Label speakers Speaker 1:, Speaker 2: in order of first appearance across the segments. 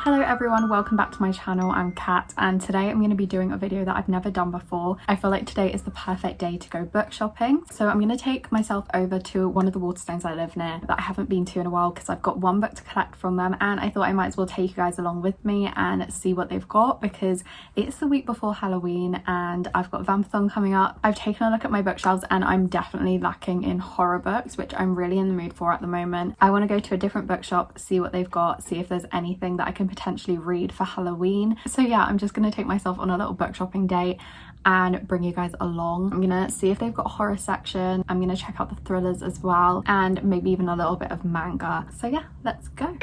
Speaker 1: Hello everyone, welcome back to my channel. I'm Kat and today I'm going to be doing a video that I've never done before. I feel like today is the perfect day to go book shopping. So I'm going to take myself over to one of the Waterstones I live near that I haven't been to in a while because I've got one book to collect from them, and I thought I might as well take you guys along with me and see what they've got because it's the week before Halloween and I've got Vampathon coming up. I've taken a look at my bookshelves and I'm definitely lacking in horror books, which I'm really in the mood for at the moment. I want to go to a different bookshop, see what they've got, see if there's anything that I can potentially read for Halloween. So yeah, I'm just going to take myself on a little book shopping date and bring you guys along. I'm gonna see if they've got a horror section. I'm gonna check out the thrillers as well and maybe even a little bit of manga. So yeah, let's go.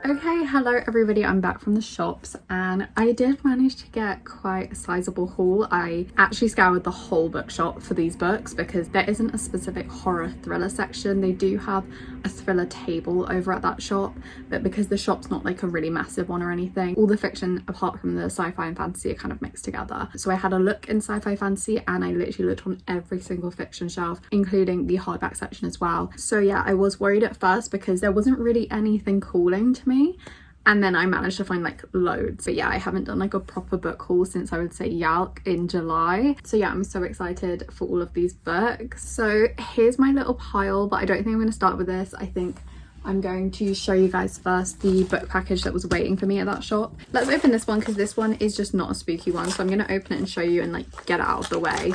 Speaker 1: Okay, hello everybody, I'm back from the shops and I did manage to get quite a sizable haul. I actually scoured the whole bookshop for these books because there isn't a specific horror thriller section. They do have a thriller table over at that shop, but because the shop's not like a really massive one or anything, all the fiction apart from the sci-fi and fantasy are kind of mixed together. So I had a look in sci-fi fantasy and I literally looked on every single fiction shelf, including the hardback section as well. So yeah, I was worried at first because there wasn't really anything calling to me. And then I managed to find like loads. But yeah, I haven't done like a proper book haul since I would say Yalk in July. So yeah, I'm so excited for all of these books. So here's my little pile, but I don't think I'm going to start with this. I think I'm going to show you guys first the book package that was waiting for me at that shop. Let's open this one because this one is just not a spooky one. So I'm going to open it and show you and like get it out of the way.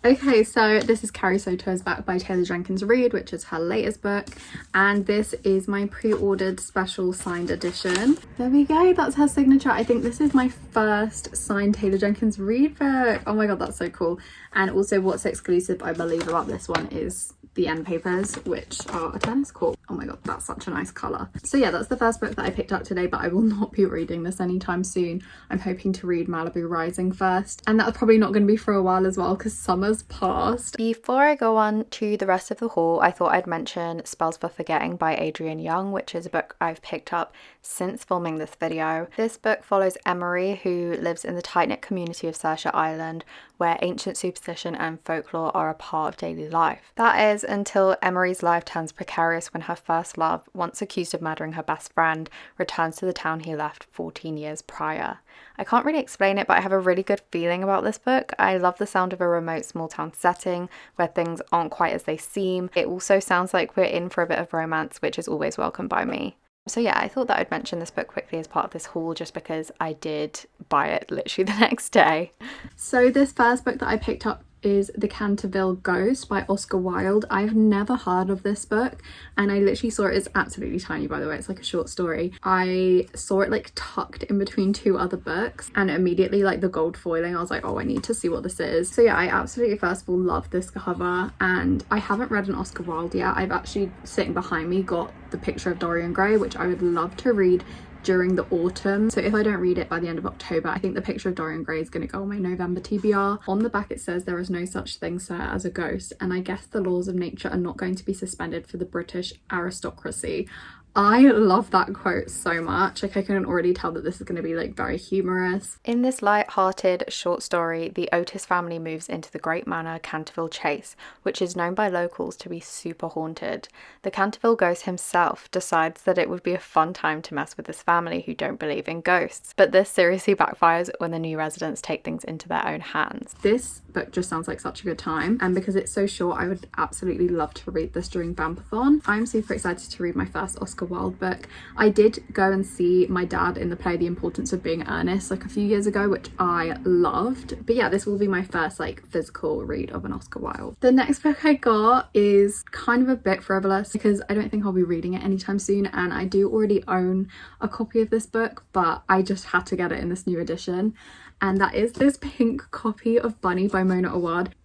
Speaker 1: Okay, so this is Carrie Soto's Back by Taylor Jenkins Reid, which is her latest book, and this is my pre-ordered special signed edition. There we go, that's her signature. I think this is my first signed Taylor Jenkins Reid book. Oh my god, that's so cool. And also what's exclusive, I believe, about this one is the end papers, which are a tennis court. Oh my god, that's such a nice colour. So yeah, that's the first book that I picked up today, but I will not be reading this anytime soon. I'm hoping to read Malibu Rising first, and that's probably not going to be for a while as well because summer's passed. Before I go on to the rest of the haul, I thought I'd mention Spells for Forgetting by Adrienne Young, which is a book I've picked up since filming this video. This book follows Emery, who lives in the tight-knit community of Saoirse Island, where ancient superstition and folklore are a part of daily life. That is until Emery's life turns precarious when her first love, once accused of murdering her best friend, returns to the town he left 14 years prior. I can't really explain it, but I have a really good feeling about this book. I love the sound of a remote small town setting where things aren't quite as they seem. It also sounds like we're in for a bit of romance, which is always welcome by me. So yeah, I thought that I'd mention this book quickly as part of this haul just because I did buy it literally the next day. So this first book that I picked up is The Canterville Ghost by Oscar Wilde. I've never heard of this book and I literally saw it. It's absolutely tiny, by the way. It's like a short story. I saw it like tucked in between two other books and immediately like the gold foiling, I was like, oh, I need to see what this is. So yeah, I absolutely first of all love this cover, and I haven't read an Oscar Wilde yet. I've actually, sitting behind me, got The Picture of Dorian Gray, which I would love to read during the autumn. So if I don't read it by the end of October, I think The Picture of Dorian Gray is going to go on my November TBR. On the back it says there is no such thing, sir, as a ghost, and I guess the laws of nature are not going to be suspended for the British aristocracy. I love that quote so much. Like, I can already tell that this is going to be like very humorous. In this light-hearted short story, the Otis family moves into the great manor Canterville Chase, which is known by locals to be super haunted. The Canterville ghost himself decides that it would be a fun time to mess with this family who don't believe in ghosts, but this seriously backfires when the new residents take things into their own hands. This book just sounds like such a good time, and because it's so short, I would absolutely love to read this during Vampathon. I'm super excited to read my first Oscar Wilde book. I did go and see my dad in the play The Importance of Being Earnest like a few years ago, which I loved. But yeah, this will be my first like physical read of an Oscar Wilde. The next book I got is kind of a bit frivolous because I don't think I'll be reading it anytime soon, and I do already own a copy of this book, but I just had to get it in this new edition, and that is this pink copy of Bunny by Mona Awad.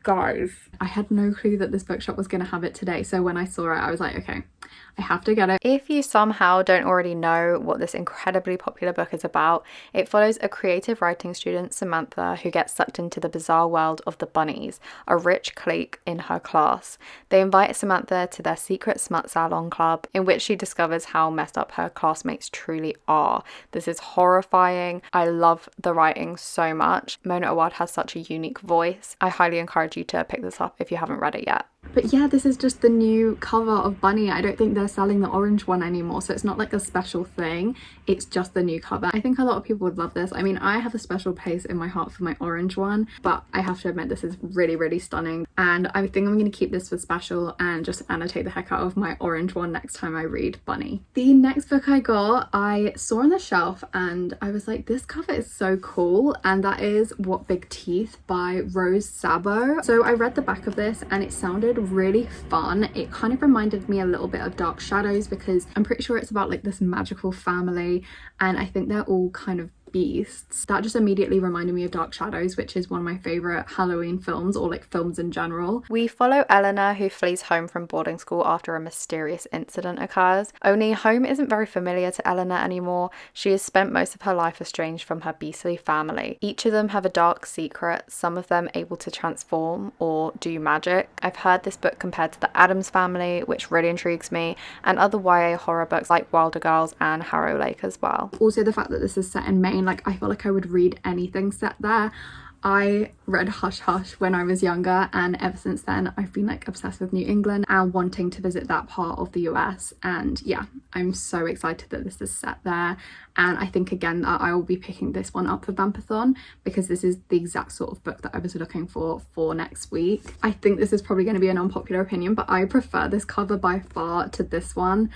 Speaker 1: Guys, I had no clue that this bookshop was going to have it today, so when I saw it I was like, okay, I have to get it. If you somehow don't already know what this incredibly popular book is about, it follows a creative writing student, Samantha, who gets sucked into the bizarre world of the bunnies, a rich clique in her class. They invite Samantha to their secret smut salon club, in which she discovers how messed up her classmates truly are. This is horrifying. I love the writing so much. Mona Awad has such a unique voice. I highly encourage you to pick this up if you haven't read it yet. But yeah, this is just the new cover of Bunny. I don't think they're selling the orange one anymore, so it's not like a special thing, it's just the new cover. I think a lot of people would love this. I mean, I have a special place in my heart for my orange one, but I have to admit this is really, really stunning, and I think I'm going to keep this for special and just annotate the heck out of my orange one next time I read Bunny. The next book I got, I saw on the shelf and I was like, this cover is so cool, and that is What Big Teeth by Rose Sabo. So I read the back of this and it sounded really fun. It kind of reminded me a little bit of Dark Shadows because I'm pretty sure it's about like this magical family, and I think they're all kind of beasts. That just immediately reminded me of Dark Shadows, which is one of my favorite Halloween films, or like films in general. We follow Eleanor, who flees home from boarding school after a mysterious incident occurs. Only home isn't very familiar to Eleanor anymore. She has spent most of her life estranged from her beastly family. Each of them have a dark secret, some of them able to transform or do magic. I've heard this book compared to The Addams Family, which really intrigues me, and other YA horror books like Wilder Girls and Harrow Lake as well. Also, the fact that this is set in Maine, like I feel like I would read anything set there. I read Hush Hush when I was younger, and ever since then I've been like obsessed with New England and wanting to visit that part of the US, and yeah, I'm so excited that this is set there. And I think again that I will be picking this one up for Vampathon because this is the exact sort of book that I was looking for next week. I think this is probably going to be an unpopular opinion, but I prefer this cover by far to this one.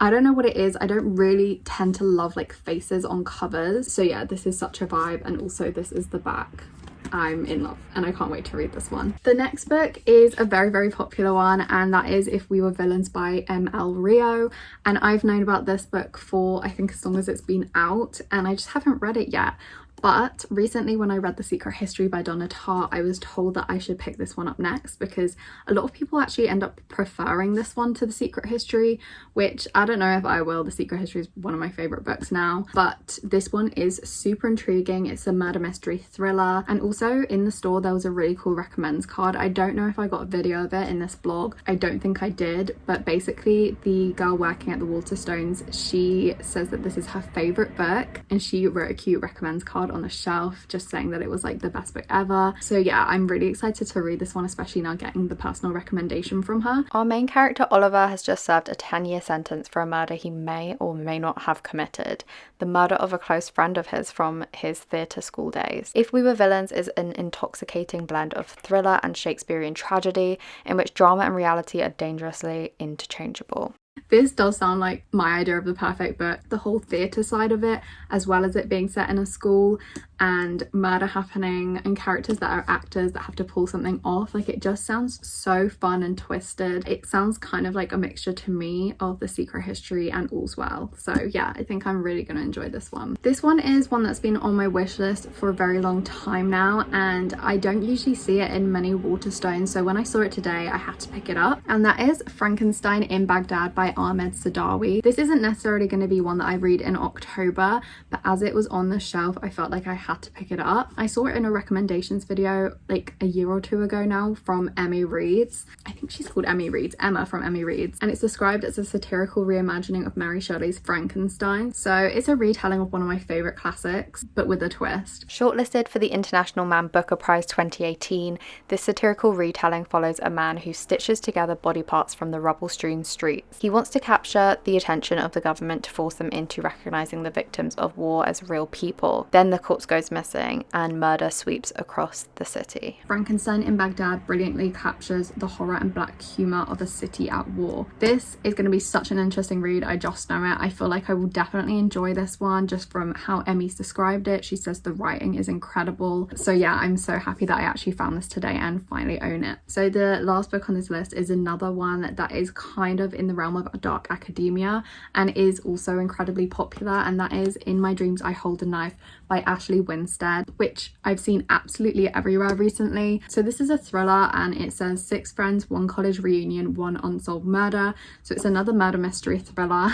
Speaker 1: I don't know what it is. I don't really tend to love like faces on covers. So yeah, this is such a vibe, and also this is the back. I'm in love and I can't wait to read this one. The next book is a very, very popular one, and that is If We Were Villains by M.L. Rio. And I've known about this book for I think as long as it's been out, and I just haven't read it yet. But recently when I read The Secret History by Donna Tartt, I was told that I should pick this one up next because a lot of people actually end up preferring this one to The Secret History, which I don't know if I will. The Secret History is one of my favourite books now, but this one is super intriguing. It's a murder mystery thriller, and also in the store there was a really cool recommends card. I don't know if I got a video of it in this blog. I don't think I did, but basically the girl working at the Waterstones, she says that this is her favourite book, and she wrote a cute recommends card on the shelf just saying that it was like the best book ever. So yeah, I'm really excited to read this one, especially now getting the personal recommendation from her. Our main character Oliver has just served a 10-year sentence for a murder he may or may not have committed, the murder of a close friend of his from his theatre school days. If We Were Villains is an intoxicating blend of thriller and Shakespearean tragedy in which drama and reality are dangerously interchangeable. This does sound like my idea of the perfect book. The whole theatre side of it, as well as it being set in a school and murder happening and characters that are actors that have to pull something off, like it just sounds so fun and twisted. It sounds kind of like a mixture to me of The Secret History and All's Well. So yeah, I think I'm really gonna enjoy this one. This one is one that's been on my wish list for a very long time now, and I don't usually see it in many Waterstones, so when I saw it today I had to pick it up, and that is Frankenstein in Baghdad by Ahmed Sadawi. This isn't necessarily going to be one that I read in October, but as it was on the shelf I felt like I had to pick it up. I saw it in a recommendations video like a year or two ago now from Emmy Reads. I think she's called Emmy Reads, Emma from Emmy Reads, and it's described as a satirical reimagining of Mary Shelley's Frankenstein. So it's a retelling of one of my favourite classics, but with a twist.
Speaker 2: Shortlisted for the International Man Booker Prize 2018, this satirical retelling follows a man who stitches together body parts from the rubble-strewn streets. He wants to capture the attention of the government to force them into recognising the victims of war as real people. Then the corpse goes missing and murder sweeps across the city.
Speaker 1: Frankenstein in Baghdad brilliantly captures the horror and black humour of a city at war. This is going to be such an interesting read, I just know it. I feel like I will definitely enjoy this one just from how Emmy's described it. She says the writing is incredible. So yeah, I'm so happy that I actually found this today and finally own it. So the last book on this list is another one that is kind of in the realm of dark academia and is also incredibly popular, and that is In My Dreams I Hold a Knife by Ashley Winstead, which I've seen absolutely everywhere recently. So this is a thriller and it says 6 friends, 1 college reunion, 1 unsolved murder. So it's another murder mystery thriller.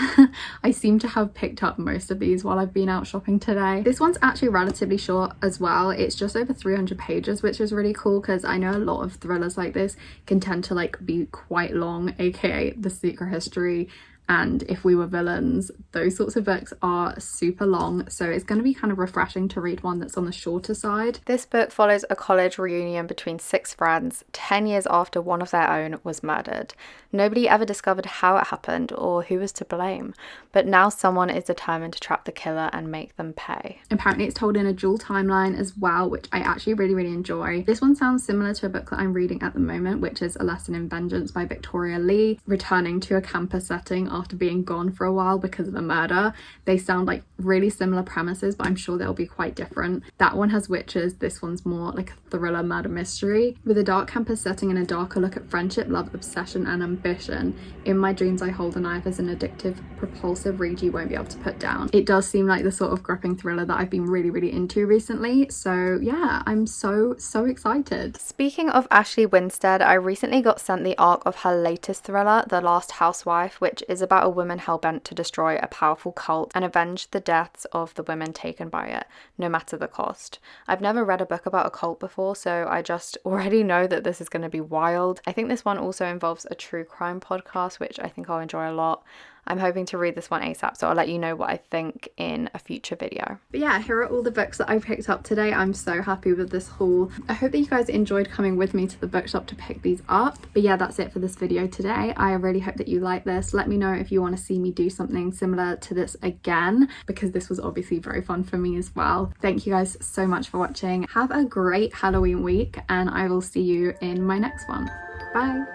Speaker 1: I seem to have picked up most of these while I've been out shopping today. This one's actually relatively short as well. It's just over 300 pages, which is really cool because I know a lot of thrillers like this can tend to like be quite long, aka The Secret History and If We Were Villains. Those sorts of books are super long, so it's going to be kind of refreshing to read one that's on the shorter side.
Speaker 2: This book follows a college reunion between 6 friends 10 years after one of their own was murdered. Nobody ever discovered how it happened or who was to blame, but now someone is determined to trap the killer and make them pay.
Speaker 1: Apparently it's told in a dual timeline as well, which I actually really enjoy. This one sounds similar to a book that I'm reading at the moment, which is A Lesson in Vengeance by Victoria Lee, returning to a campus setting after being gone for a while because of a murder. They sound like really similar premises, but I'm sure they'll be quite different. That one has witches, this one's more like a thriller murder mystery with a dark campus setting and a darker look at friendship, love, obsession and ambition. In My Dreams I Hold a Knife is an addictive, propulsive read you won't be able to put down. It does seem like the sort of gripping thriller that I've been really into recently, so yeah, I'm so excited.
Speaker 2: Speaking of Ashley Winstead, I recently got sent the arc of her latest thriller, The Last Housewife, which is about a woman hell-bent to destroy a powerful cult and avenge the deaths of the women taken by it, no matter the cost. I've never read a book about a cult before, so I just already know that this is going to be wild. I think this one also involves a true crime podcast, which I think I'll enjoy a lot. I'm hoping to read this one ASAP, so I'll let you know what I think in a future video.
Speaker 1: But yeah, here are all the books that I picked up today. I'm so happy with this haul. I hope that you guys enjoyed coming with me to the bookshop to pick these up. But yeah, that's it for this video today. I really hope that you like this. Let me know if you want to see me do something similar to this again, because this was obviously very fun for me as well. Thank you guys so much for watching. Have a great Halloween week, and I will see you in my next one. Bye.